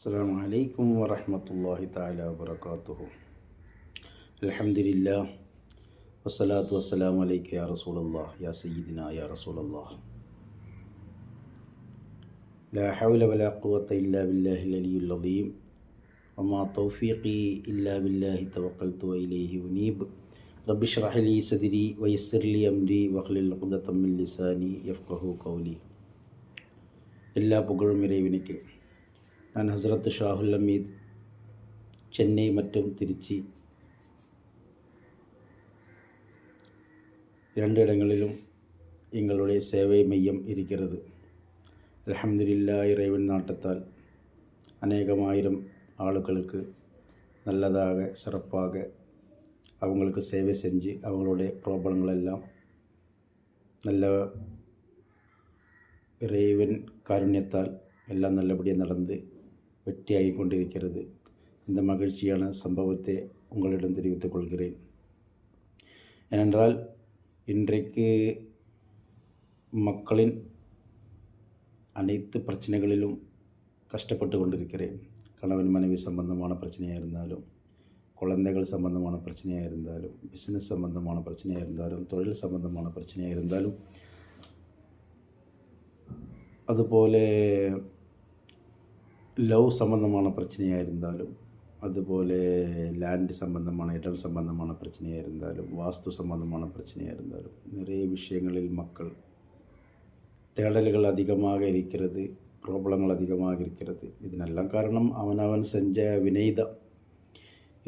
السلام عليكم ورحمة الله تعالى وبركاته. الحمد لله والصلاة والسلام عليك يا رسول الله يا سيدنا يا رسول الله. لا حول ولا قوة إلا بالله العلي العظيم وما توفيقي إلا بالله توكلت وإليه أنيب. رب اشرح لي صدري ويسر لي أمري واحلل عقدة من لساني يفقهوا قولي. எல்லா புகழும் இறைவனுக்கு. நான் ஹஸ்ரத் ஷாஹுல் அமீத், சென்னை மற்றும் திருச்சி 2 இடங்களிலும் எங்களுடைய சேவை மையம் இருக்கிறது. அல்ஹம்துலில்லாஹ், இறைவன் நாட்டத்தால் அநேகமாயிரம் ஆளுகளுக்கு நல்லதாக சிறப்பாக அவங்களுக்கு சேவை செஞ்சு அவங்களுடைய ப்ராப்ளங்கள் எல்லாம் நல்ல இறைவன் காருண்யத்தால் எல்லாம் நல்லபடியாக நடந்து வெற்றியாகி கொண்டிருக்கிறது. இந்த மகிழ்ச்சியான சம்பவத்தை உங்களிடம் தெரிவித்துக் கொள்கிறேன். ஏனென்றால் இன்றைக்கு மக்களின் அனைத்து பிரச்சனைகளிலும் கஷ்டப்பட்டு கொண்டிருக்கிறேன். கணவன் மனைவி சம்பந்தமான பிரச்சனையாக இருந்தாலும், குழந்தைகள் சம்பந்தமான பிரச்சனையாக இருந்தாலும், பிஸ்னஸ் சம்பந்தமான பிரச்சனையாக இருந்தாலும், தொழில் சம்பந்தமான பிரச்சனையாக இருந்தாலும், அதுபோல லவ் சம்பந்தமான பிரச்சனையாக இருந்தாலும், அதுபோல் லேண்டு சம்பந்தமான இடம் சம்பந்தமான பிரச்சனையாக இருந்தாலும், வாஸ்து சம்பந்தமான பிரச்சனையாக இருந்தாலும், நிறைய விஷயங்களில் மக்கள் தேடல்கள் அதிகமாக இருக்கிறது, ப்ராப்ளங்கள் அதிகமாக இருக்கிறது. இதனெல்லாம் காரணம் அவனவன் செஞ்ச வினைதான்.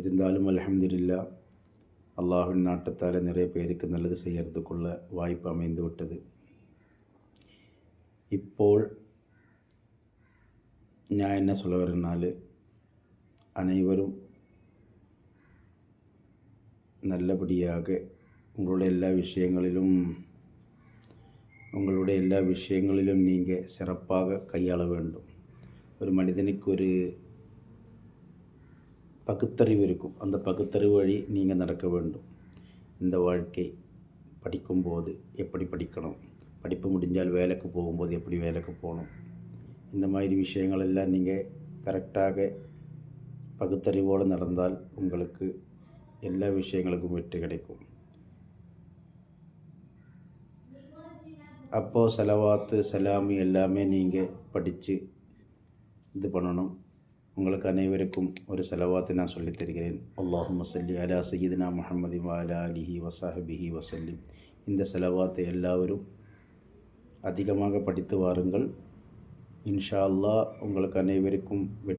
இருந்தாலும் அல்ஹம்துலில்லாஹ், அல்லாஹ்வின் நாட்டத்தால் நிறைய பேருக்கு நல்லது செய்கிறதுக்குள்ள வாய்ப்பு அமைந்து விட்டது. இப்போ நான் என்ன சொல்ல வரேன்னால, அனைவரும் நல்லபடியாக உங்களுடைய எல்லா விஷயங்களிலும் நீங்கள் சிறப்பாக கையாள வேண்டும். ஒரு மனிதனுக்கு ஒரு பகுத்தறிவு இருக்கும். அந்த பகுத்தறிவு வழி நீங்கள் நடக்க வேண்டும். இந்த வாழ்க்கை படிக்கும்போது எப்படி படிக்கணும், படிப்பு முடிஞ்சால் வேலைக்கு போகும்போது எப்படி வேலைக்கு போகணும், இந்த மாதிரி விஷயங்கள் எல்லாம் நீங்கள் கரெக்டாக பகுத்தறிவோடு நடந்தால் உங்களுக்கு எல்லா விஷயங்களுக்கும் வெற்றி கிடைக்கும். அப்போது செலவாத்து சலாமி எல்லாமே நீங்கள் படித்து இது பண்ணணும். உங்களுக்கு அனைவருக்கும் ஒரு செலவாத்தை நான் சொல்லித் தருகிறேன். அல்லாஹும்ம ஸல்லி அலா சய்யிதினா முஹம்மதி வ அலா ஆலிஹி வ ஸஹ்பிஹி வஸல்லிம். இந்த செலவாத்தை எல்லாரும் அதிகமாக படித்து வாருங்கள். இன்ஷா அல்லாஹ் உங்களுக்கு அனைவருக்கும்